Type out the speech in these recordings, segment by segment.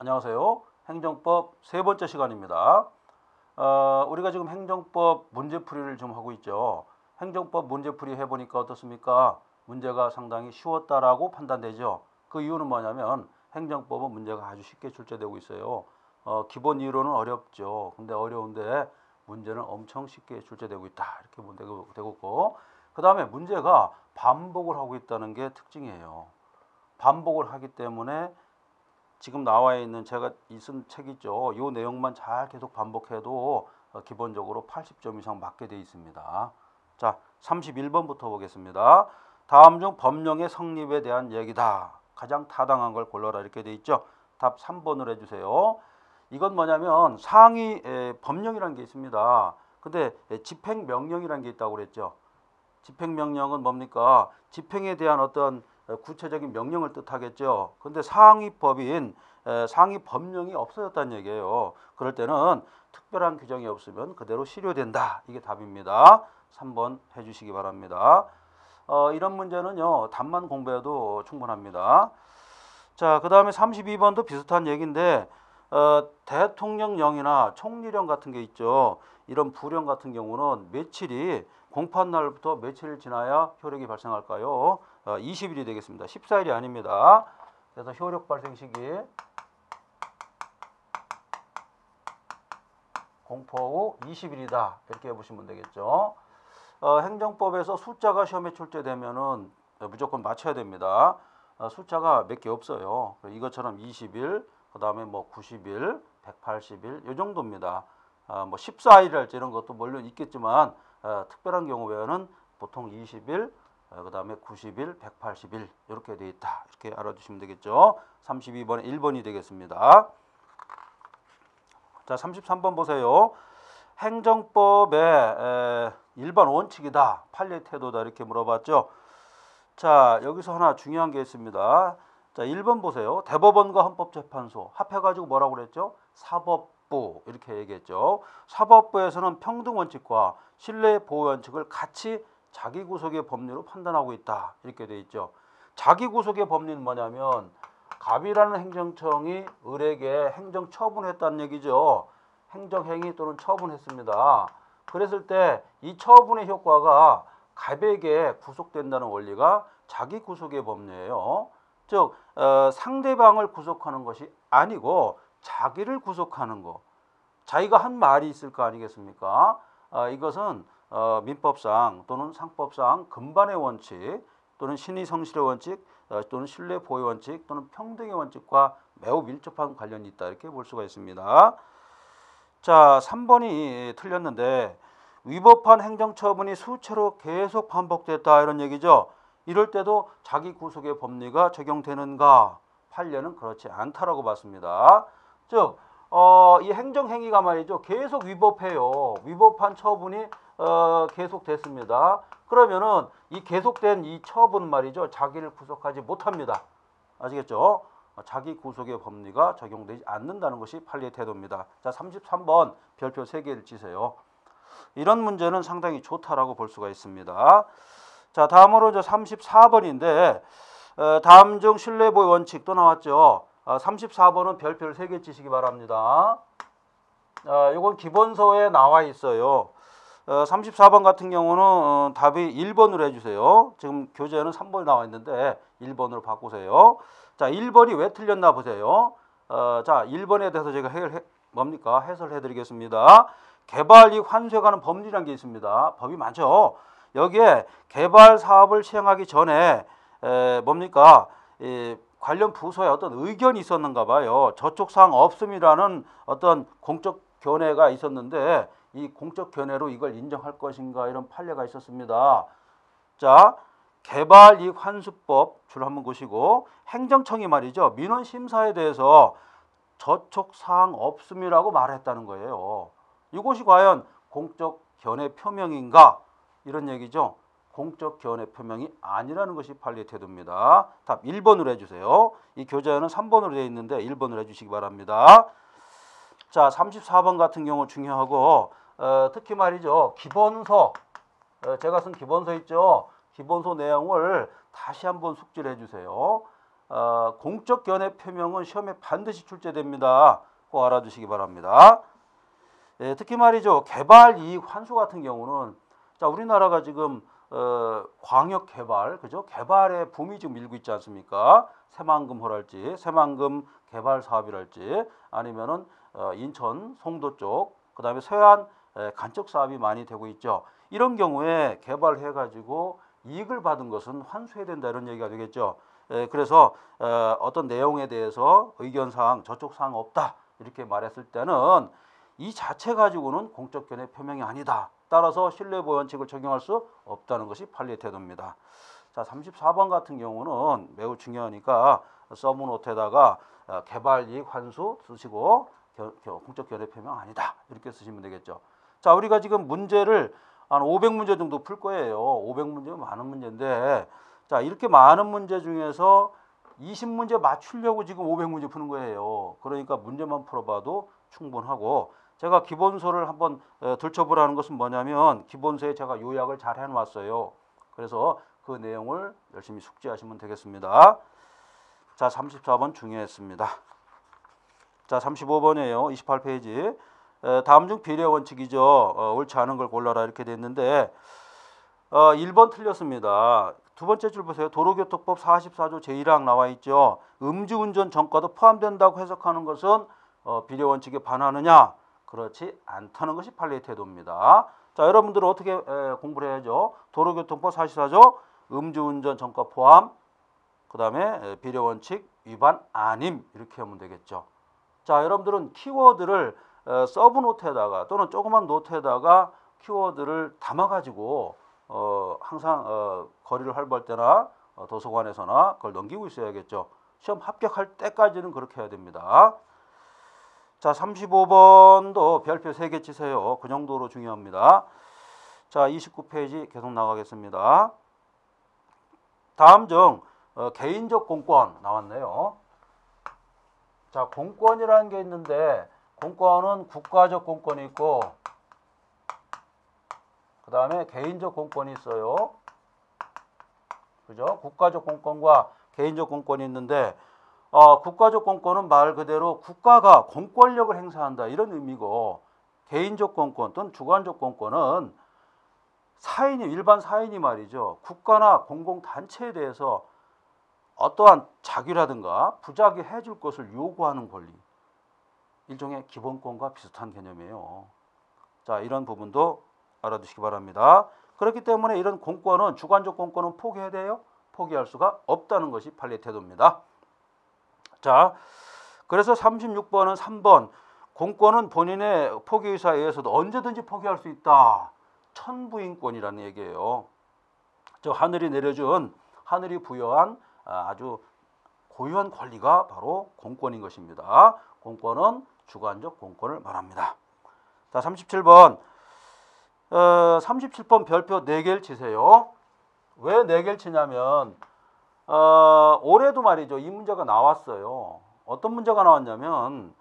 안녕하세요. 행정법 세 번째 시간입니다. 우리가 지금 행정법 문제풀이를 좀 하고 있죠. 행정법 문제풀이 해보니까 어떻습니까? 문제가 상당히 쉬웠다라고 판단되죠. 그 이유는 뭐냐면 행정법은 문제가 아주 쉽게 출제되고 있어요. 기본 이론은 어렵죠. 근데 어려운데 문제는 엄청 쉽게 출제되고 있다. 이렇게 보면 되고, 그 다음에 문제가 반복을 하고 있다는 게 특징이에요. 반복을 하기 때문에 지금 나와 있는 제가 쓴 책 있죠. 이 내용만 잘 계속 반복해도 기본적으로 80점 이상 맞게 되어 있습니다. 자, 31번부터 보겠습니다. 다음 중 법령의 성립에 대한 얘기다. 가장 타당한 걸 골라라 이렇게 되어 있죠. 답 3번을 해주세요. 이건 뭐냐면 상위 법령이라는 게 있습니다. 근데 집행명령이라는 게 있다고 그랬죠. 집행명령은 뭡니까? 집행에 대한 어떤 구체적인 명령을 뜻하겠죠. 근데 상위법인 상위 법령이 없어졌다는 얘기예요. 그럴 때는 특별한 규정이 없으면 그대로 실효된다. 이게 답입니다. 3번 해주시기 바랍니다. 이런 문제는요. 답만 공부해도 충분합니다. 자, 그 다음에 32번도 비슷한 얘기인데 대통령령이나 총리령 같은 게 있죠. 이런 부령 같은 경우는 며칠이 공판 날부터 며칠 지나야 효력이 발생할까요? 20일이 되겠습니다. 14일이 아닙니다. 그래서 효력 발생 시기 공포 후 20일이다. 이렇게 보시면 되겠죠. 행정법에서 숫자가 시험에 출제되면은 무조건 맞춰야 됩니다. 숫자가 몇 개 없어요. 이것처럼 20일, 그 다음에 뭐 90일, 180일 이 정도입니다. 뭐 14일이랄지 이런 것도 물론 있겠지만 특별한 경우 외에는 보통 20일, 그 다음에 90일, 180일 이렇게 되어 있다. 이렇게 알아두시면 되겠죠. 32번에 1번이 되겠습니다. 자, 33번 보세요. 행정법의 일반 원칙이다. 판례 태도다. 이렇게 물어봤죠. 자, 여기서 하나 중요한 게 있습니다. 자, 1번 보세요. 대법원과 헌법재판소 합해가지고 뭐라고 그랬죠? 사법부 이렇게 얘기했죠. 사법부에서는 평등원칙과 신뢰보호원칙을 같이 자기구속의 법리로 판단하고 있다. 이렇게 돼 있죠. 자기구속의 법리는 뭐냐면 갑이라는 행정청이 을에게 행정처분했다는 얘기죠. 행정행위 또는 처분했습니다. 그랬을 때 이 처분의 효과가 갑에게 구속된다는 원리가 자기구속의 법리예요. 즉 상대방을 구속하는 것이 아니고 자기를 구속하는 거. 자기가 한 말이 있을 거 아니겠습니까? 이것은 민법상 또는 상법상 근반의 원칙 또는 신의 성실의 원칙 또는 신뢰 보호 원칙 또는 평등의 원칙과 매우 밀접한 관련이 있다. 이렇게 볼 수가 있습니다. 자, 3번이 틀렸는데 위법한 행정처분이 수차로 계속 반복됐다 이런 얘기죠. 이럴 때도 자기 구속의 법리가 적용되는가? 판례는 그렇지 않다라고 봤습니다. 즉 이 행정행위가 말이죠. 계속 위법해요. 위법한 처분이 계속됐습니다. 그러면은 이 계속된 이 처분 말이죠. 자기를 구속하지 못합니다. 아시겠죠? 자기 구속의 법리가 적용되지 않는다는 것이 판례의 태도입니다. 자, 33번 별표 3개를 치세요. 이런 문제는 상당히 좋다라고 볼 수가 있습니다. 자, 다음으로 34번인데 다음 중 신뢰보호 원칙 또 나왔죠. 34번은 별표를 3개 치시기 바랍니다. 이건 기본서에 나와 있어요. 34번 같은 경우는 답이 1번으로 해주세요. 지금 교재에는 3번이 나와 있는데 1번으로 바꾸세요. 자, 1번이 왜 틀렸나 보세요. 자, 1번에 대해서 제가 해설해 드리겠습니다. 개발 이익 환수에 관한 법리라는 게 있습니다. 법이 많죠. 여기에 개발 사업을 시행하기 전에 뭡니까? 관련 부서에 어떤 의견이 있었는가 봐요. 저촉 사항 없음이라는 어떤 공적 견해가 있었는데 이 공적 견해로 이걸 인정할 것인가 이런 판례가 있었습니다. 자, 개발 이익 환수법 줄 한번 보시고 행정청이 말이죠. 민원 심사에 대해서 저촉 사항 없음이라고 말했다는 거예요. 이것이 과연 공적 견해 표명인가? 이런 얘기죠. 공적 견해 표명이 아니라는 것이 판례의 태도입니다. 답 1번으로 해주세요. 이 교재에는 3번으로 되어 있는데 1번으로 해주시기 바랍니다. 자, 34번 같은 경우 중요하고 특히 말이죠. 기본서 제가 쓴 기본서 있죠. 기본서 내용을 다시 한번 숙지를 해주세요. 공적 견해 표명은 시험에 반드시 출제됩니다. 꼭 알아두시기 바랍니다. 예, 특히 말이죠. 개발 이익 환수 같은 경우는 자, 우리나라가 지금 광역 개발, 그죠? 개발의 붐이 지금 일고 있지 않습니까? 새만금호랄지, 새만금 개발 사업이랄지, 아니면은 인천 송도 쪽, 그다음에 서해안 간척 사업이 많이 되고 있죠. 이런 경우에 개발해 가지고 이익을 받은 것은 환수해야 된다 이런 얘기가 되겠죠. 그래서 어떤 내용에 대해서 의견 사항, 저쪽 사항 없다 이렇게 말했을 때는 이 자체 가지고는 공적 견해 표명이 아니다. 따라서 신뢰보호 원칙을 적용할 수 없다는 것이 판례 태도입니다. 자, 34번 같은 경우는 매우 중요하니까 서브노트에다가 개발 이익 환수 쓰시고 공적 견해 표명 아니다. 이렇게 쓰시면 되겠죠. 자, 우리가 지금 문제를 한 500문제 정도 풀 거예요. 500문제면 많은 문제인데 자, 이렇게 많은 문제 중에서 20문제 맞추려고 지금 500문제 푸는 거예요. 그러니까 문제만 풀어봐도 충분하고 제가 기본서를 한번 들춰보라는 것은 뭐냐면 기본서에 제가 요약을 잘 해놨어요. 그래서 그 내용을 열심히 숙지하시면 되겠습니다. 자, 34번 중요했습니다. 자, 35번이에요. 28페이지. 다음 중 비례 원칙이죠. 옳지 않은 걸 골라라 이렇게 됐는데 1번 틀렸습니다. 두 번째 줄 보세요. 도로교통법 44조 제1항 나와 있죠. 음주운전 전과도 포함된다고 해석하는 것은 비례 원칙에 반하느냐? 그렇지 않다는 것이 판례의 태도입니다. 자, 여러분들은 어떻게 공부를 해야죠? 도로교통법 44조 음주운전 전과 포함, 그 다음에 비례 원칙 위반 아님 이렇게 하면 되겠죠. 자, 여러분들은 키워드를 서브노트에다가 또는 조그만 노트에다가 키워드를 담아가지고 항상 거리를 활보할 때나 도서관에서나 그걸 넘기고 있어야겠죠. 시험 합격할 때까지는 그렇게 해야 됩니다. 자, 35번도 별표 3개 치세요. 그 정도로 중요합니다. 자, 29페이지 계속 나가겠습니다. 다음 중 개인적 공권 나왔네요. 자, 공권이라는 게 있는데 공권은 국가적 공권이 있고 그 다음에 개인적 공권이 있어요. 그죠? 국가적 공권과 개인적 공권이 있는데 국가적 공권은 말 그대로 국가가 공권력을 행사한다 이런 의미고 개인적 공권 또는 주관적 공권은 사인이 일반 사인이 말이죠. 국가나 공공단체에 대해서 어떠한 자기라든가 부자기 해줄 것을 요구하는 권리. 일종의 기본권과 비슷한 개념이에요. 자, 이런 부분도 알아두시기 바랍니다. 그렇기 때문에 이런 공권은 주관적 공권은 포기해야 돼요? 포기할 수가 없다는 것이 판례 태도입니다. 자, 그래서 36번은 3번 공권은 본인의 포기 의사에 의해서도 언제든지 포기할 수 있다. 천부인권이라는 얘기예요. 저 하늘이 내려준 하늘이 부여한 아주 고유한 권리가 바로 공권인 것입니다. 공권은 주관적 공권을 말합니다. 자, 37번 37번 별표 4개를 치세요. 왜 4개를 치냐면 올해도 말이죠. 이 문제가 나왔어요. 어떤 문제가 나왔냐면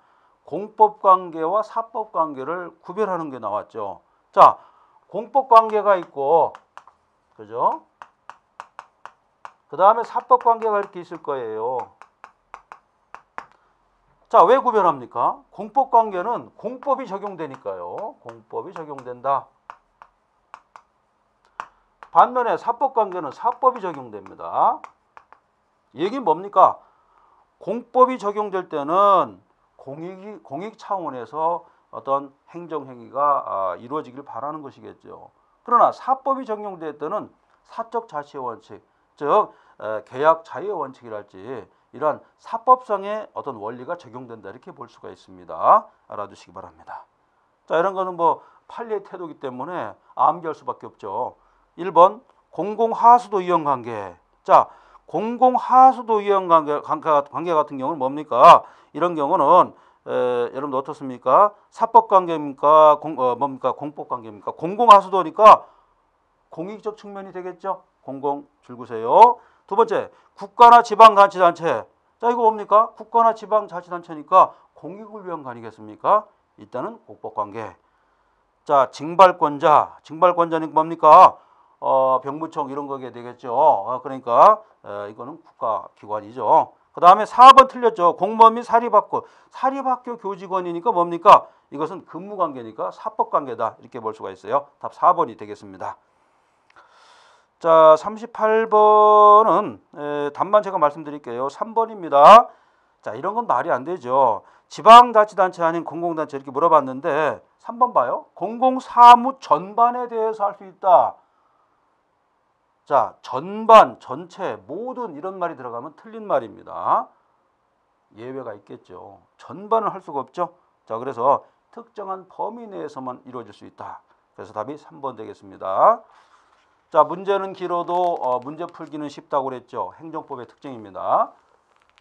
공법관계와 사법관계를 구별하는 게 나왔죠. 자, 공법관계가 있고 그죠? 그 다음에 사법관계가 이렇게 있을 거예요. 자, 왜 구별합니까? 공법관계는 공법이 적용되니까요. 공법이 적용된다. 반면에 사법관계는 사법이 적용됩니다. 얘기는 뭡니까? 공법이 적용될 때는 공익 차원에서 어떤 행정행위가 이루어지길 바라는 것이겠죠. 그러나 사법이 적용될 때는 사적 자치의 원칙, 즉 계약 자유의 원칙이랄지 이러한 사법상의 어떤 원리가 적용된다 이렇게 볼 수가 있습니다. 알아두시기 바랍니다. 자, 이런 거는 뭐 판례의 태도이기 때문에 암기할 수밖에 없죠. 1번 공공하수도 이용관계. 자, 공공하수도 이용관계 같은 경우는 뭡니까? 이런 경우는 여러분 어떻습니까? 사법관계입니까? 뭡니까? 공법관계입니까? 공공하수도니까 공익적 측면이 되겠죠. 공공 줄구세요. 두 번째, 국가나 지방자치단체. 자, 이거 뭡니까? 국가나 지방자치단체니까 공익을 위한 거 아니겠습니까? 일단은 공법관계. 자, 징발권자는 뭡니까? 병무청 이런 거게 되겠죠. 그러니까 이거는 국가기관이죠. 그 다음에 4번 틀렸죠. 공무원 및 사립학교 교직원이니까 뭡니까? 이것은 근무관계니까 사법관계다. 이렇게 볼 수가 있어요. 답 4번이 되겠습니다. 자, 38번은 답만 제가 말씀드릴게요. 3번입니다. 자, 이런 건 말이 안 되죠. 지방자치단체 아닌 공공단체 이렇게 물어봤는데 3번 봐요. 공공사무 전반에 대해서 할 수 있다. 자, 전반, 전체, 모든 이런 말이 들어가면 틀린 말입니다. 예외가 있겠죠. 전반을 할 수가 없죠. 자, 그래서 특정한 범위 내에서만 이루어질 수 있다. 그래서 답이 3번 되겠습니다. 자, 문제는 길어도 문제 풀기는 쉽다고 그랬죠. 행정법의 특징입니다.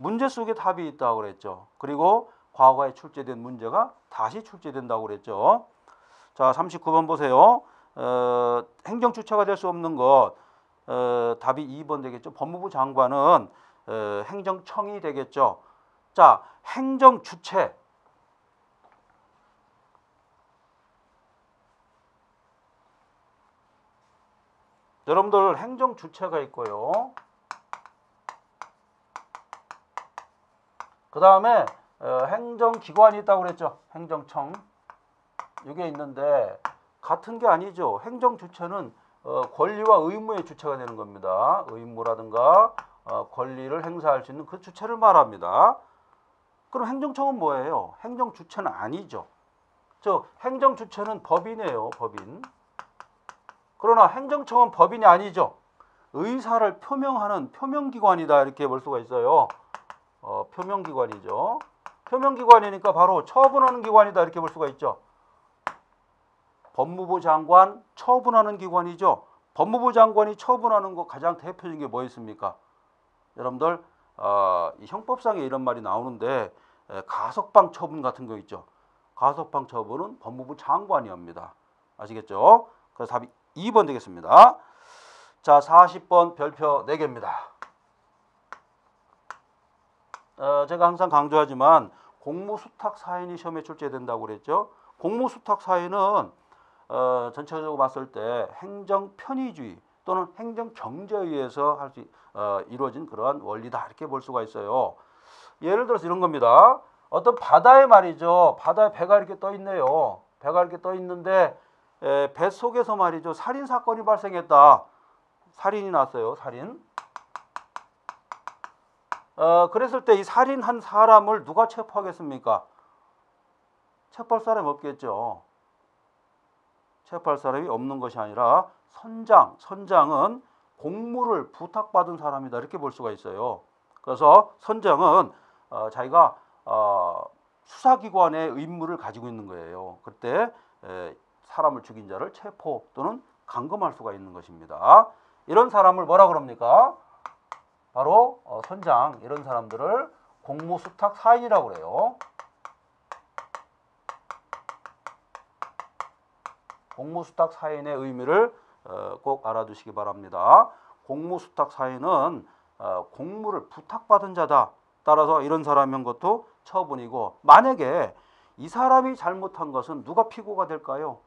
문제 속에 답이 있다고 그랬죠. 그리고 과거에 출제된 문제가 다시 출제된다고 그랬죠. 자, 39번 보세요. 행정주체가 될 수 없는 것. 답이 2번 되겠죠. 법무부 장관은 행정청이 되겠죠. 자, 행정주체. 여러분들 행정주체가 있고요. 그 다음에 행정기관이 있다고 그랬죠. 행정청. 이게 있는데 같은 게 아니죠. 행정주체는 권리와 의무의 주체가 되는 겁니다. 의무라든가 권리를 행사할 수 있는 그 주체를 말합니다. 그럼 행정청은 뭐예요? 행정주체는 아니죠. 행정주체는 법인이에요. 법인. 그러나 행정청은 법인이 아니죠. 의사를 표명하는 표명기관이다. 이렇게 볼 수가 있어요. 표명기관이죠. 표명기관이니까 바로 처분하는 기관이다. 이렇게 볼 수가 있죠. 법무부 장관 처분하는 기관이죠. 법무부 장관이 처분하는 거 가장 대표적인 게 뭐 있습니까? 여러분들 이 형법상에 이런 말이 나오는데 가석방 처분 같은 거 있죠. 가석방 처분은 법무부 장관이 합니다. 아시겠죠? 그래서 답이 2번 되겠습니다. 자, 40번 별표 4개입니다. 제가 항상 강조하지만 공무수탁 사인이 시험에 출제된다고 그랬죠. 공무수탁 사인은 전체적으로 봤을 때 행정 편의주의 또는 행정 경제에 의해서 이루어진 그러한 원리다. 이렇게 볼 수가 있어요. 예를 들어서 이런 겁니다. 어떤 바다에 말이죠. 바다에 배가 이렇게 떠 있네요. 배가 이렇게 떠 있는데 배 속에서 말이죠. 살인 사건이 발생했다. 살인이 났어요. 살인. 그랬을 때 이 살인한 사람을 누가 체포하겠습니까? 체포할 사람이 없겠죠. 체포할 사람이 없는 것이 아니라 선장은 공무를 부탁받은 사람이다. 이렇게 볼 수가 있어요. 그래서 선장은 자기가 수사기관의 의무를 가지고 있는 거예요. 그때 사람을 죽인 자를 체포 또는 감금할 수가 있는 것입니다. 이런 사람을 뭐라 그럽니까? 바로 선장, 이런 사람들을 공무수탁 사인이라고 그래요. 공무수탁 사인의 의미를 꼭 알아두시기 바랍니다. 공무수탁 사인은 공무를 부탁받은 자다. 따라서 이런 사람이 한 것도 처분이고, 만약에 이 사람이 잘못한 것은 누가 피고가 될까요?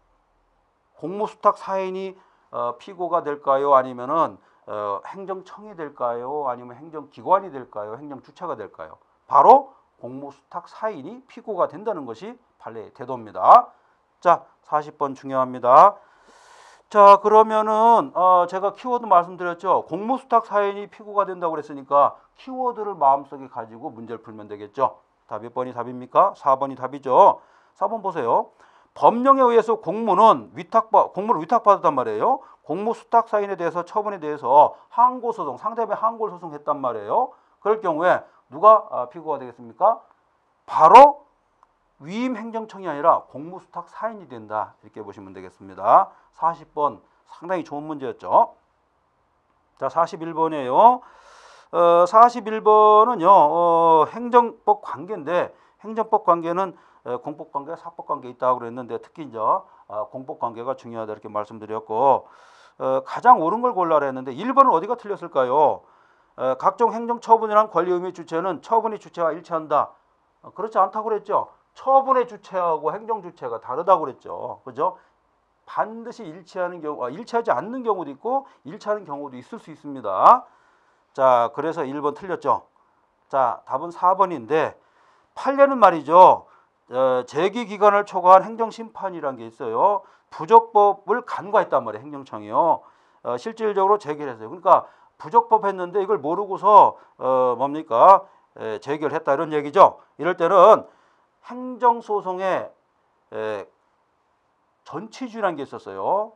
공무수탁 사인이 피고가 될까요? 아니면은 행정청이 될까요? 아니면 행정기관이 될까요? 행정주체가 될까요? 바로 공무수탁 사인이 피고가 된다는 것이 판례의 태도입니다. 자, 40번 중요합니다. 자, 그러면은 제가 키워드 말씀드렸죠. 공무수탁 사인이 피고가 된다고 그랬으니까 키워드를 마음속에 가지고 문제를 풀면 되겠죠. 답 몇 번이 답입니까? 4번이 답이죠. 4번 보세요. 법령에 의해서 공무를 위탁받았단 말이에요. 공무수탁 사인에 대해서 처분에 대해서 항고소송, 상대방이 항고소송했단 말이에요. 그럴 경우에 누가 피고가 되겠습니까? 바로 위임 행정청이 아니라 공무수탁 사인이 된다. 이렇게 보시면 되겠습니다. 40번 상당히 좋은 문제였죠. 자, 41번이에요. 41번은요. 행정법 관계인데, 행정법 관계는 공법 관계, 사법 관계 있다고 그랬는데 특히 이제 공법 관계가 중요하다 이렇게 말씀드렸고, 가장 옳은 걸 골라라 했는데 1번은 어디가 틀렸을까요? 각종 행정처분이란 권리 의무 주체는 처분의 주체와 일치한다. 그렇지 않다고 그랬죠. 처분의 주체하고 행정 주체가 다르다고 그랬죠. 그죠? 반드시 일치하는 경우, 일치하지 않는 경우도 있고 일치하는 경우도 있을 수 있습니다. 자, 그래서 1번 틀렸죠. 자, 답은 4번인데 판례는 말이죠. 제기 기간을 초과한 행정심판이라는 게 있어요. 부적법을 간과했단 말이에요. 행정청이요. 실질적으로 제기를 했어요. 그러니까 부적법 했는데 이걸 모르고서 뭡니까? 제기를 했다 이런 얘기죠. 이럴 때는 행정소송의 전치주라는 게 있었어요.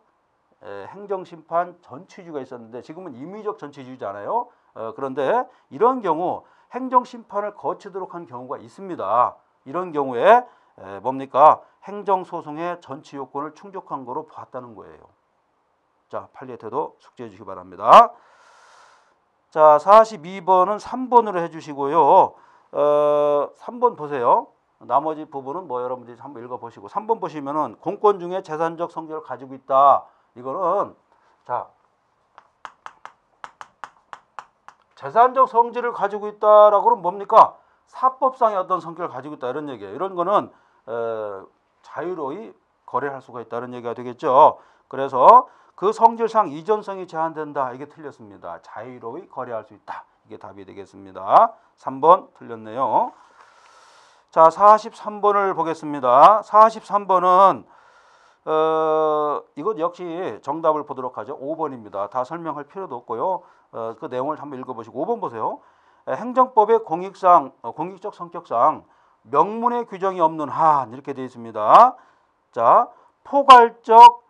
행정심판 전치주가 있었는데 지금은 임의적 전치주잖아요. 그런데 이런 경우 행정심판을 거치도록 한 경우가 있습니다. 이런 경우에 뭡니까? 행정소송의 전치 요건을 충족한 거로 봤다는 거예요. 자, 판례 태도 숙지해 주시기 바랍니다. 자, 42번은 3번으로 해주시고요. 3번 보세요. 나머지 부분은 뭐 여러분들이 한번 읽어보시고 3번 보시면은 공권 중에 재산적 성질을 가지고 있다. 이거는 자 재산적 성질을 가지고 있다라고 하면 뭡니까? 사법상의 어떤 성질을 가지고 있다 이런 얘기예요. 이런 거는 자유로이 거래할 수가 있다는 얘기가 되겠죠. 그래서 그 성질상 이전성이 제한된다. 이게 틀렸습니다. 자유로이 거래할 수 있다. 이게 답이 되겠습니다. 3번 틀렸네요. 자, 43번을 보겠습니다. 43번은 이것 역시 정답을 보도록 하죠. 5번입니다. 다 설명할 필요도 없고요. 그 내용을 한번 읽어보시고 5번 보세요. 행정법의 공익적 성격상 명문의 규정이 없는 한 이렇게 되어 있습니다. 자, 포괄적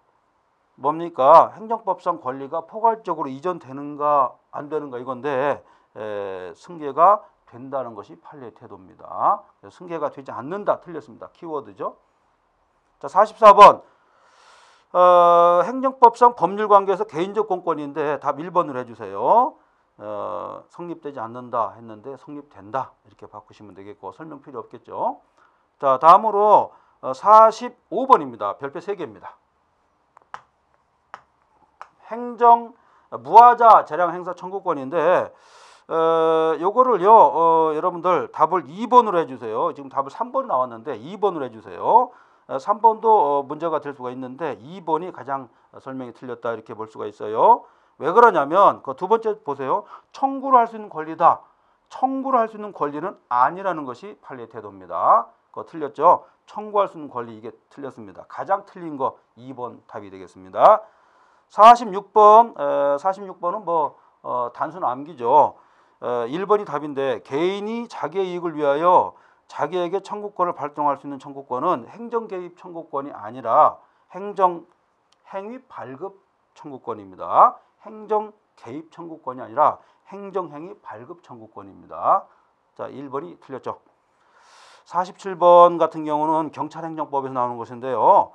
뭡니까? 행정법상 권리가 포괄적으로 이전되는가 안 되는가 이건데 승계가 된다는 것이 판례의 태도입니다. 승계가 되지 않는다 틀렸습니다. 키워드죠. 자, 44번 행정법상 법률관계에서 개인적 공권인데 답 1번으로 해주세요. 성립되지 않는다 했는데 성립된다 이렇게 바꾸시면 되겠고 설명 필요 없겠죠. 자, 다음으로 45번입니다. 별표 3개입니다. 행정 무하자 재량 행사 청구권인데 요거를요 여러분들 답을 2번으로 해주세요. 지금 답을 3번 나왔는데 2번으로 해주세요. 3번도 문제가 될 수가 있는데 2번이 가장 설명이 틀렸다 이렇게 볼 수가 있어요. 왜 그러냐면 그 두 번째 보세요. 청구를 할 수 있는 권리다. 청구를 할 수 있는 권리는 아니라는 것이 판례의 태도입니다. 그거 틀렸죠? 청구할 수 있는 권리 이게 틀렸습니다. 가장 틀린 거 2번 답이 되겠습니다. 46번은 뭐 단순 암기죠. 1번이 답인데 개인이 자기의 이익을 위하여 자기에게 청구권을 발동할 수 있는 청구권은 행정개입 청구권이 아니라 행위 발급 청구권입니다. 행정개입 청구권이 아니라 행정행위 발급 청구권입니다. 자, 1번이 틀렸죠. 47번 같은 경우는 경찰행정법에서 나오는 것인데요.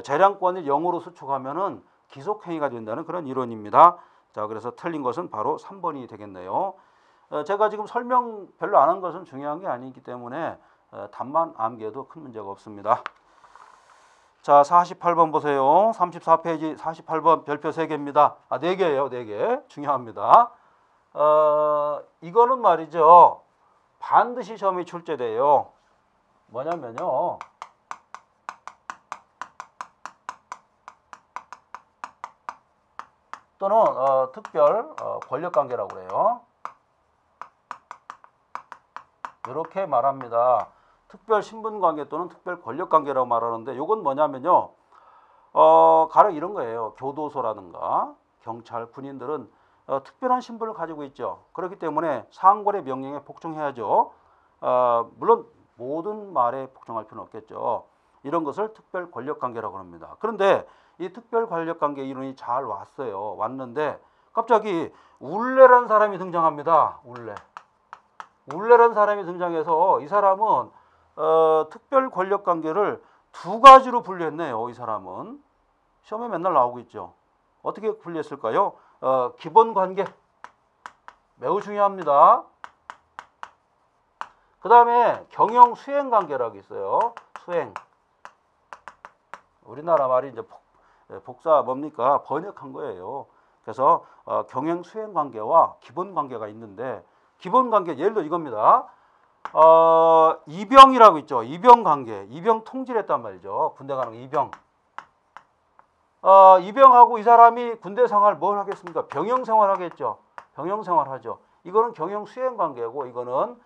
재량권을 0으로 수축하면은 기속행위가 된다는 그런 이론입니다. 자, 그래서 틀린 것은 바로 3번이 되겠네요. 제가 지금 설명 별로 안 한 것은 중요한 게 아니기 때문에 답만 암기해도 큰 문제가 없습니다. 자, 48번 보세요. 34페이지 48번 별표 3개입니다. 4개예요. 4개. 중요합니다. 이거는 말이죠. 반드시 시험이 출제돼요. 뭐냐면요. 또는 특별 권력관계라고 그래요. 이렇게 말합니다. 특별 신분관계 또는 특별 권력관계라고 말하는데 이건 뭐냐면요. 가령 이런 거예요. 교도소라든가 경찰, 군인들은 특별한 신분을 가지고 있죠. 그렇기 때문에 상관의 명령에 복종해야죠. 물론 모든 말에 복종할 필요는 없겠죠. 이런 것을 특별 권력관계라고 합니다. 그런데 이 특별 권력관계 이론이 잘 왔는데 갑자기 울레라는 사람이 등장합니다. 울레라는 사람이 등장해서 이 사람은 특별 권력관계를 두 가지로 분류했네요. 이 사람은 시험에 맨날 나오고 있죠. 어떻게 분류했을까요? 기본관계 매우 중요합니다. 그 다음에 경영 수행관계라고 있어요. 수행. 우리나라 말이 이제 복사 뭡니까? 번역한 거예요. 그래서 경영 수행 관계와 기본 관계가 있는데 기본 관계 예를 들어 이겁니다. 이병이라고 있죠. 이병 관계. 이병 통지를 했단 말이죠. 군대 가는 거 이병. 이병하고 이 사람이 군대 생활 뭘 하겠습니까? 병영 생활 하겠죠. 병영 생활 하죠. 이거는 경영 수행 관계고 이거는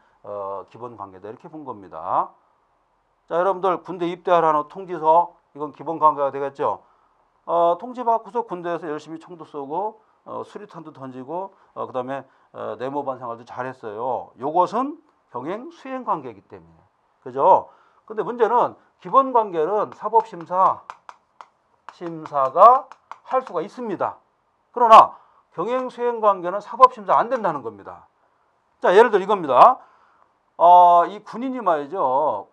기본 관계다 이렇게 본 겁니다. 자, 여러분들 군대 입대하라는 통지서 이건 기본 관계가 되겠죠. 통지 받고서 군대에서 열심히 총도 쏘고 수리탄도 던지고 그다음에 내모반 생활도 잘했어요. 요것은 병행 수행 관계이기 때문에 그죠? 근데 문제는 기본 관계는 사법심사가 할 수가 있습니다. 그러나 병행 수행 관계는 사법심사 안 된다는 겁니다. 자, 예를 들어 이겁니다. 이 군인이 말이죠.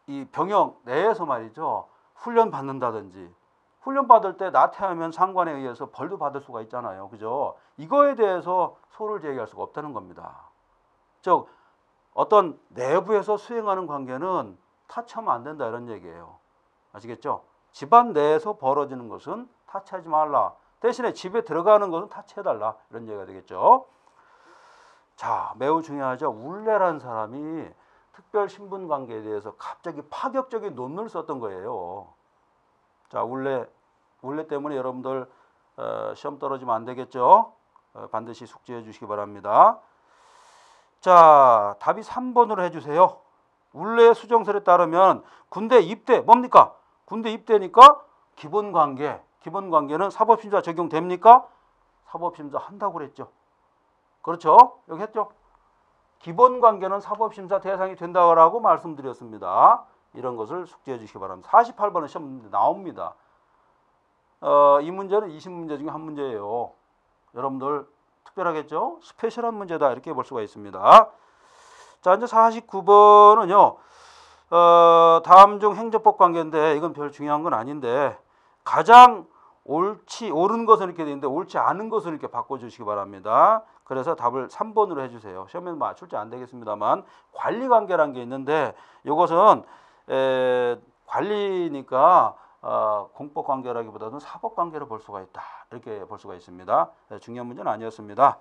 이 병영 내에서 말이죠. 훈련 받는다든지 훈련 받을 때 나태하면 상관에 의해서 벌도 받을 수가 있잖아요. 그죠? 이거에 대해서 소를 제기할 수가 없다는 겁니다. 즉 어떤 내부에서 수행하는 관계는 타치하면 안 된다 이런 얘기예요. 아시겠죠? 집안 내에서 벌어지는 것은 타치하지 말라. 대신에 집에 들어가는 것은 타치해달라 이런 얘기가 되겠죠. 자, 매우 중요하죠. 울레라는 사람이 특별 신분 관계에 대해서 갑자기 파격적인 논문을 썼던 거예요. 자, 울레 때문에 여러분들 시험 떨어지면 안 되겠죠. 반드시 숙지해 주시기 바랍니다. 자, 답이 3번으로 해주세요. 울레 수정설에 따르면 군대 입대 뭡니까? 군대 입대니까 기본관계는 사법심사 적용됩니까? 사법심사 한다고 그랬죠. 그렇죠? 여기 했죠? 기본관계는 사법심사 대상이 된다고 말씀드렸습니다. 이런 것을 숙지해 주시기 바랍니다. 48번은 시험 나옵니다. 이 문제는 20문제 중에 한 문제예요. 여러분들 특별하겠죠? 스페셜한 문제다 이렇게 볼 수가 있습니다. 자, 이제 49번은요. 다음 중 행정법 관계인데 이건 별 중요한 건 아닌데 가장 옳은 것은 이렇게 되는데 옳지 않은 것을 이렇게 바꿔주시기 바랍니다. 그래서 답을 3번으로 해주세요. 시험에 맞출지 안 되겠습니다만 관리관계라는 게 있는데 이것은 관리니까 공법관계라기보다는 사법관계로 볼 수가 있다. 이렇게 볼 수가 있습니다. 중요한 문제는 아니었습니다.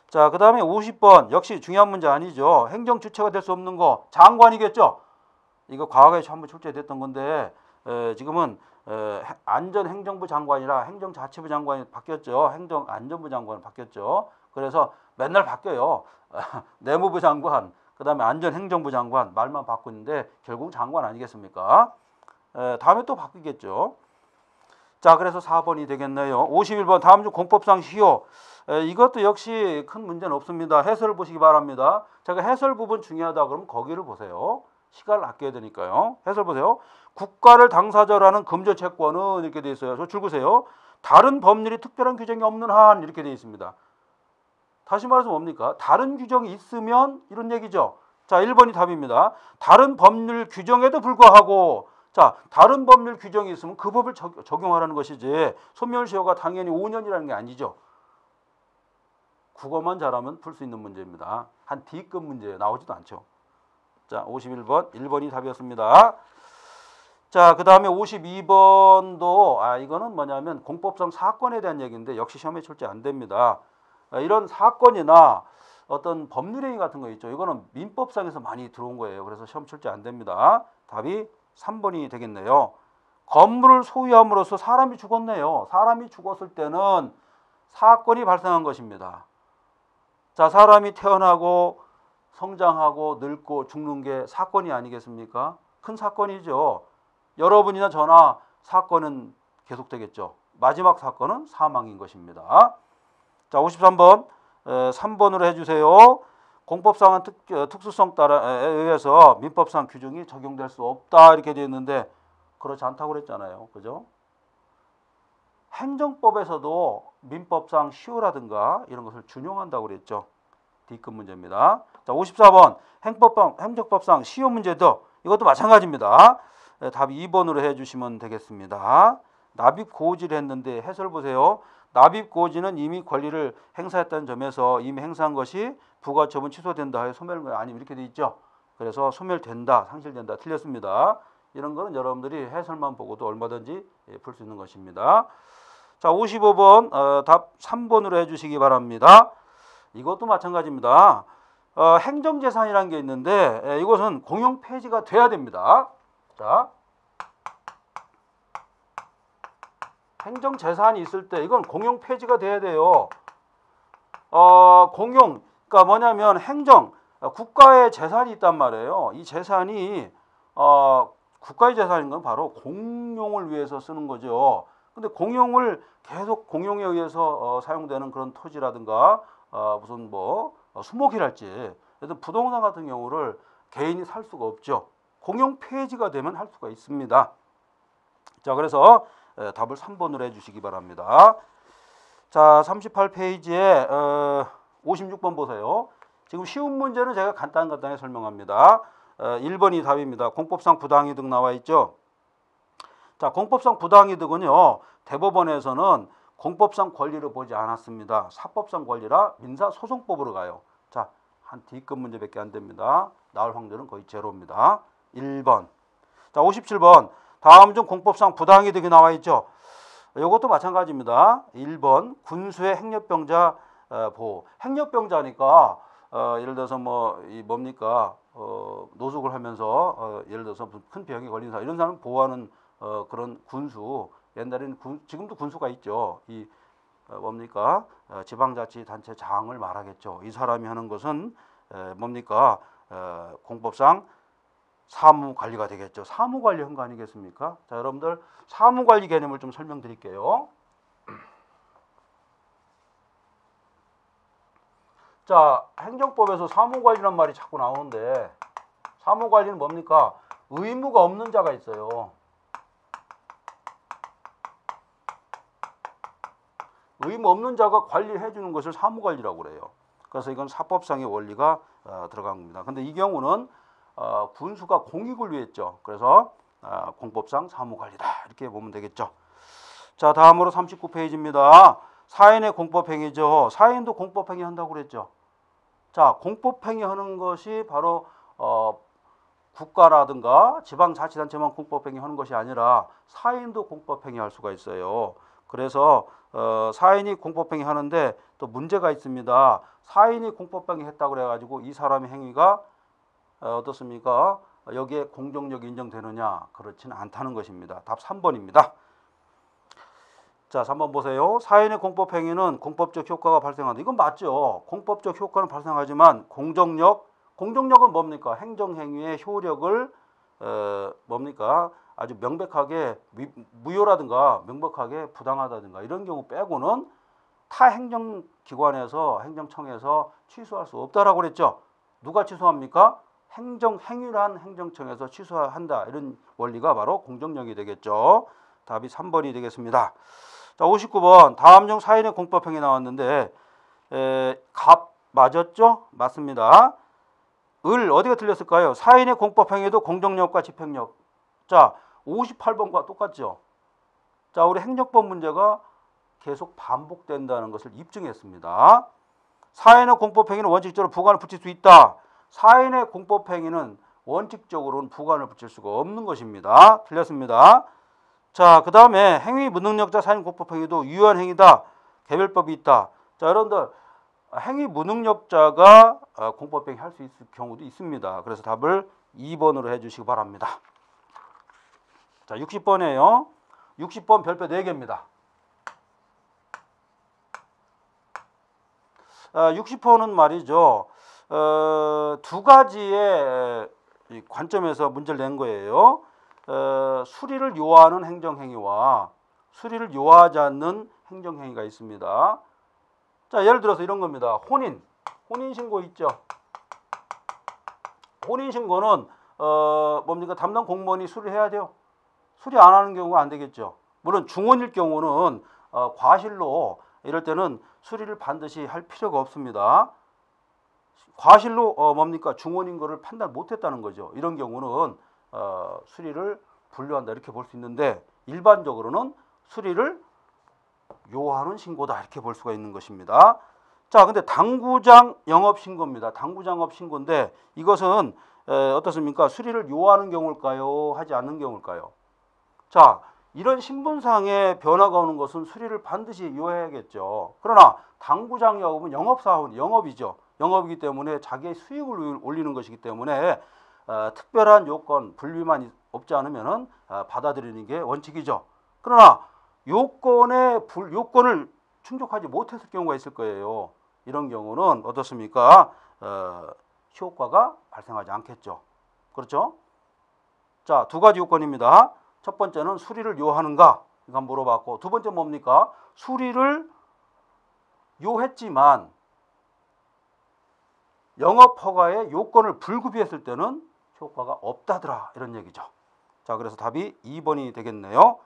자, 그 다음에 50번 역시 중요한 문제 아니죠. 행정주체가 될 수 없는 거 장관이겠죠. 이거 과거에 한번 출제됐던 건데 지금은 안전행정부 장관이라 행정자치부 장관이 바뀌었죠. 행정안전부 장관이 바뀌었죠. 그래서 맨날 바뀌어요. 내무부 장관, 그 다음에 안전행정부 장관 말만 바꾸는데 결국 장관 아니겠습니까? 다음에 또 바뀌겠죠. 자, 그래서 4번이 되겠네요. 51번 다음 중 공법상 시효. 이것도 역시 큰 문제는 없습니다. 해설을 보시기 바랍니다. 제가 해설 부분 중요하다 그러면 거기를 보세요. 시간을 아껴야 되니까요. 해설 보세요. 국가를 당사자로 하는 금전 채권은 이렇게 되어 있어요. 저 줄 보세요. 다른 법률이 특별한 규정이 없는 한 이렇게 되어 있습니다. 다시 말해서 뭡니까? 다른 규정이 있으면 이런 얘기죠. 자, 1번이 답입니다. 다른 법률 규정에도 불구하고 자, 다른 법률 규정이 있으면 그 법을 적용하라는 것이지 소멸시효가 당연히 5년이라는 게 아니죠. 국어만 잘하면 풀 수 있는 문제입니다. 한 D급 문제예요. 나오지도 않죠. 자, 51번 1번이 답이었습니다. 자, 그 다음에 52번도 이거는 뭐냐면 공법상 사건에 대한 얘기인데 역시 시험에 출제 안 됩니다. 이런 사건이나 어떤 법률행위 같은 거 있죠. 이거는 민법상에서 많이 들어온 거예요. 그래서 시험 출제 안 됩니다. 답이 3번이 되겠네요. 건물을 소유함으로써 사람이 죽었네요. 사람이 죽었을 때는 사건이 발생한 것입니다. 자, 사람이 태어나고 성장하고 늙고 죽는 게 사건이 아니겠습니까? 큰 사건이죠. 여러분이나 저나 사건은 계속되겠죠. 마지막 사건은 사망인 것입니다. 자, 53번 3번으로 해주세요. 공법상은 특수성 따라에 의해서 민법상 규정이 적용될 수 없다 이렇게 되어 있는데 그렇지 않다고 그랬잖아요. 그죠? 행정법에서도 민법상 시효라든가 이런 것을 준용한다고 그랬죠. D급 문제입니다. 자, 54번 행정법상 시효 문제도 이것도 마찬가지입니다. 답이 2번으로 해주시면 되겠습니다. 납입 고지를 했는데 해설 보세요. 납입 고지는 이미 권리를 행사했다는 점에서 이미 행사한 것이 부가처분 취소된다 하여 소멸 아니면 이렇게 돼 있죠. 그래서 소멸된다, 상실된다 틀렸습니다. 이런 거는 여러분들이 해설만 보고도 얼마든지 풀 수 있는 것입니다. 자, 55번 답 3번으로 해주시기 바랍니다. 이것도 마찬가지입니다. 행정재산이라는 게 있는데 이것은 공용 폐지가 돼야 됩니다. 자, 행정재산이 있을 때 이건 공용 폐지가 돼야 돼요. 공용, 그러니까 뭐냐면 국가의 재산이 있단 말이에요. 이 재산이 국가의 재산인 건 바로 공용을 위해서 쓰는 거죠. 근데 공용을 계속 공용에 의해서 사용되는 그런 토지라든가 무슨 뭐 수목이랄지 부동산 같은 경우를 개인이 살 수가 없죠. 공용 폐지가 되면 할 수가 있습니다. 자, 그래서 답을 3번으로 해주시기 바랍니다. 자, 38페이지에 56번 보세요. 지금 쉬운 문제는 제가 간단하게 설명합니다. 1번이 답입니다. 공법상 부당이득 나와 있죠. 자, 공법상 부당이득은요, 대법원에서는 공법상 권리를 보지 않았습니다. 사법상 권리라 민사소송법으로 가요. 자, 한 D급 문제밖에 안 됩니다. 나올 확률은 거의 제로입니다. 1번. 자, 57번. 다음 중 공법상 부당이득이 나와 있죠. 이것도 마찬가지입니다. 1번 군수의 행렬병자 보호. 행렬병자니까 예를 들어서 뭡니까 노숙을 하면서 예를 들어서 큰 병에 걸린 사람 이런 사람 보호하는 그런 군수. 옛날에는 지금도 군수가 있죠. 이 뭡니까 지방자치단체장을 말하겠죠. 이 사람이 하는 것은 뭡니까 공법상 사무관리가 되겠죠. 사무관리한 거 아니겠습니까? 자, 여러분들 사무관리 개념을 좀 설명드릴게요. 자, 행정법에서 사무관리란 말이 자꾸 나오는데 사무관리는 뭡니까? 의무가 없는 자가 있어요. 의무 없는 자가 관리해 주는 것을 사무관리라고 그래요. 그래서 이건 사법상의 원리가 들어간 겁니다. 근데 이 경우는 군수가 공익을 위했죠. 그래서 공법상 사무관리다 이렇게 보면 되겠죠. 자, 다음으로 39페이지입니다. 사인의 공법행위죠. 사인도 공법행위 한다고 그랬죠. 자, 공법행위 하는 것이 바로 국가라든가 지방자치단체만 공법행위 하는 것이 아니라 사인도 공법행위 할 수가 있어요. 그래서 사인이 공법행위 하는데 또 문제가 있습니다. 사인이 공법행위 했다고 그래가지고 이 사람의 행위가 어떻습니까? 여기에 공정력이 인정되느냐? 그렇지는 않다는 것입니다. 답 3번입니다. 자, 3번 보세요. 사인의 공법행위는 공법적 효과가 발생한다. 이건 맞죠. 공법적 효과는 발생하지만 공정력은 뭡니까? 행정행위의 효력을 뭡니까? 아주 명백하게 무효라든가 명백하게 부당하다든가 이런 경우 빼고는 타 행정기관에서 행정청에서 취소할 수 없다라고 그랬죠. 누가 취소합니까? 행위란 행정청에서 취소한다. 이런 원리가 바로 공정력이 되겠죠. 답이 3번이 되겠습니다. 자, 59번. 다음 중 사인의 공법행위 나왔는데 갑 맞았죠? 맞습니다. 을 어디가 틀렸을까요? 사인의 공법행위도 공정력과 집행력. 자, 58번과 똑같죠? 자, 우리 행정법 문제가 계속 반복된다는 것을 입증했습니다. 사인의 공법행위는 원칙적으로 부관을 붙일 수 있다. 사인의 공법행위는 원칙적으로는 부관을 붙일 수가 없는 것입니다. 틀렸습니다. 자, 그 다음에 행위 무능력자 사인 공법행위도 유효한 행위다. 개별법이 있다. 자, 여러분들 행위 무능력자가 공법행위 할 수 있을 경우도 있습니다. 그래서 답을 2번으로 해주시기 바랍니다. 자, 60번이에요. 60번 별표 4개입니다. 60번은 말이죠. 두 가지의 관점에서 문제를 낸 거예요. 수리를 요하는 행정행위와 수리를 요하지 않는 행정행위가 있습니다. 자, 예를 들어서 이런 겁니다. 혼인신고 있죠. 혼인신고는 뭡니까? 담당 공무원이 수리해야 돼요. 수리 안 하는 경우가 안 되겠죠. 물론 중혼일 경우는 과실로 이럴 때는 수리를 반드시 할 필요가 없습니다. 과실로 뭡니까? 중혼인 거를 판단 못했다는 거죠. 이런 경우는 수리를 분류한다 이렇게 볼 수 있는데 일반적으로는 수리를 요하는 신고다 이렇게 볼 수가 있는 것입니다. 자, 근데 당구장 영업 신고입니다. 당구장 영업 신고인데 이것은 어떻습니까? 수리를 요하는 경우일까요? 하지 않는 경우일까요? 자, 이런 신분상의 변화가 오는 것은 수리를 반드시 요해야겠죠. 그러나 당구장 영업은 영업사원, 영업이죠. 영업이기 때문에 자기의 수익을 올리는 것이기 때문에 특별한 요건, 분류만 없지 않으면 받아들이는 게 원칙이죠. 그러나 요건을 충족하지 못했을 경우가 있을 거예요. 이런 경우는 어떻습니까? 시효과가 발생하지 않겠죠. 그렇죠? 자, 두 가지 요건입니다. 첫 번째는 수리를 요하는가? 이거 한번 물어봤고, 두 번째 뭡니까? 수리를 요했지만 영업허가의 요건을 불구비했을 때는 효과가 없다더라, 이런 얘기죠. 자, 그래서 답이 2번이 되겠네요.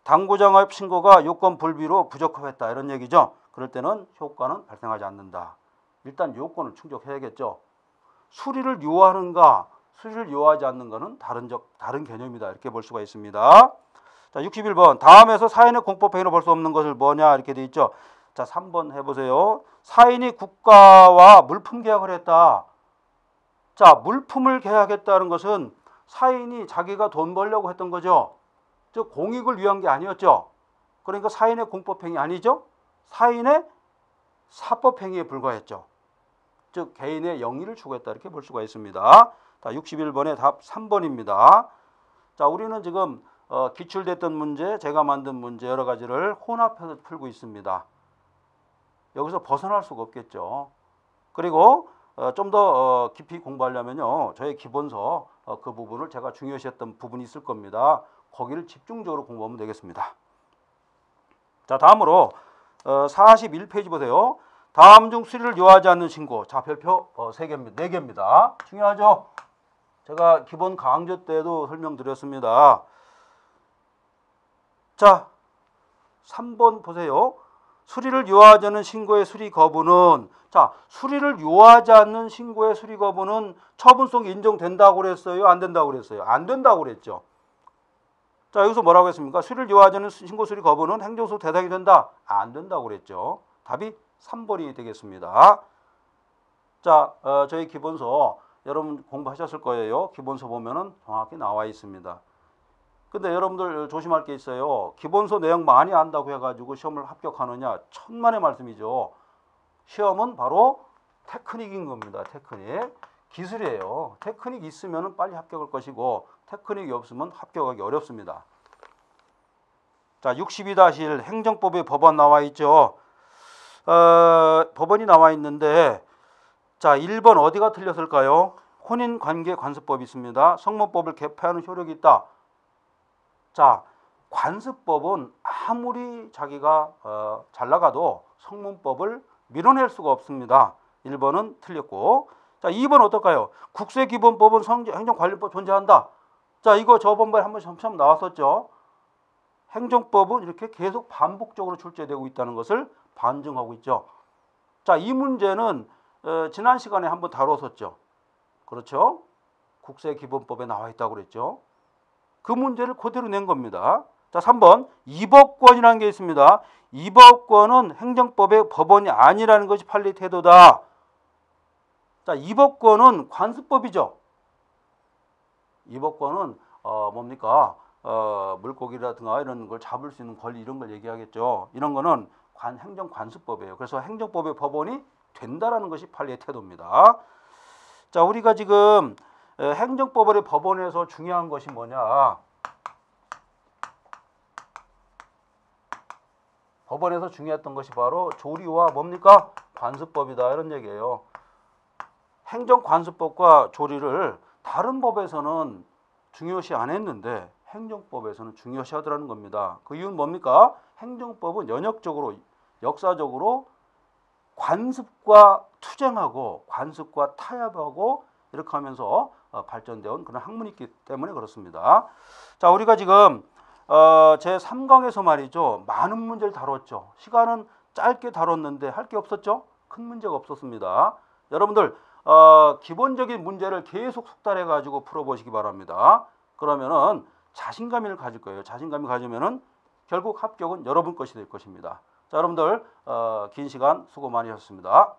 당구장업 신고가 요건 불비로 부적합했다, 이런 얘기죠. 그럴 때는 효과는 발생하지 않는다. 일단 요건을 충족해야겠죠. 수리를 요하는가, 수리를 요하지 않는 것은 다른 개념이다, 이렇게 볼 수가 있습니다. 자, 61번. 다음에서 사인의 공법행위로 볼 수 없는 것을 뭐냐, 이렇게 돼 있죠. 자, 3번 해보세요. 사인이 국가와 물품 계약을 했다. 자, 물품을 계약했다는 것은 사인이 자기가 돈 벌려고 했던 거죠. 즉 공익을 위한 게 아니었죠. 그러니까 사인의 공법행위 아니죠. 사인의 사법행위에 불과했죠. 즉 개인의 영리를 추구했다, 이렇게 볼 수가 있습니다. 자, 61번의 답 3번입니다. 자, 우리는 지금 기출됐던 문제, 제가 만든 문제 여러 가지를 혼합해서 풀고 있습니다. 여기서 벗어날 수가 없겠죠. 그리고 좀 더 깊이 공부하려면요, 저의 기본서 그 부분을 제가 중요시했던 부분이 있을 겁니다. 거기를 집중적으로 공부하면 되겠습니다. 자, 다음으로 41페이지 보세요. 다음 중 수리를 요하지 않는 신고. 자, 별표 4개입니다. 중요하죠? 제가 기본 강좌 때도 설명드렸습니다. 자, 3번 보세요. 수리를 요하지 않는 신고의 수리 거부는, 자, 수리를 요하지 않는 신고의 수리 거부는 처분성이 인정된다고 그랬어요? 안 된다고 그랬어요? 안 된다고 그랬죠. 자, 여기서 뭐라고 했습니까? 수리를 요하지 않는 신고 수리 거부는 행정소 대상이 된다? 안 된다고 그랬죠. 답이 3번이 되겠습니다. 자, 저희 기본서 여러분 공부하셨을 거예요. 기본서 보면은 정확히 나와 있습니다. 근데 여러분들 조심할 게 있어요. 기본서 내용 많이 안다고 해가지고 시험을 합격하느냐, 천만의 말씀이죠. 시험은 바로 테크닉인 겁니다. 테크닉. 기술이에요. 테크닉이 있으면 빨리 합격할 것이고 테크닉이 없으면 합격하기 어렵습니다. 자, 62-1 행정법에 법안 나와 있죠. 법원이 나와 있는데, 자, 1번 어디가 틀렸을까요? 혼인관계관습법이 있습니다. 성문법을 개폐하는 효력이 있다. 자, 관습법은 아무리 자기가 잘 나가도 성문법을 밀어낼 수가 없습니다. 1번은 틀렸고, 자, 2번 어떨까요? 국세기본법은 행정관리법 존재한다. 자, 이거 저번번에 한번 시험 나왔었죠. 행정법은 이렇게 계속 반복적으로 출제되고 있다는 것을 반증하고 있죠. 자, 이 문제는 지난 시간에 한번 다뤘었죠. 그렇죠? 국세기본법에 나와 있다고 그랬죠. 그 문제를 그대로 낸 겁니다. 자, 3번 입업권이라는 게 있습니다. 입업권은 행정법의 법원이 아니라는 것이 판례 태도다. 자, 입업권은 관습법이죠. 입업권은 뭡니까? 물고기라든가 이런 걸 잡을 수 있는 권리, 이런 걸 얘기하겠죠. 이런 거는 행정관습법이에요. 그래서 행정법의 법원이 된다라는 것이 판례의 태도입니다. 자, 우리가 지금 행정법의 법원에서 중요한 것이 뭐냐? 법원에서 중요했던 것이 바로 조리와 뭡니까? 관습법이다, 이런 얘기예요. 행정관습법과 조리를 다른 법에서는 중요시 안 했는데 행정법에서는 중요시 하더라는 겁니다. 그 이유는 뭡니까? 행정법은 연역적으로, 역사적으로 관습과 투쟁하고 관습과 타협하고 이렇게 하면서 발전되어 온 그런 학문이 있기 때문에 그렇습니다. 자, 우리가 지금 제3강에서 말이죠, 많은 문제를 다뤘죠. 시간은 짧게 다뤘는데 할 게 없었죠. 큰 문제가 없었습니다. 여러분들 기본적인 문제를 계속 숙달해 가지고 풀어보시기 바랍니다. 그러면은 자신감을 가질 거예요. 자신감이 가지면은 결국 합격은 여러분 것이 될 것입니다. 자, 여러분들 긴 시간 수고 많이 하셨습니다.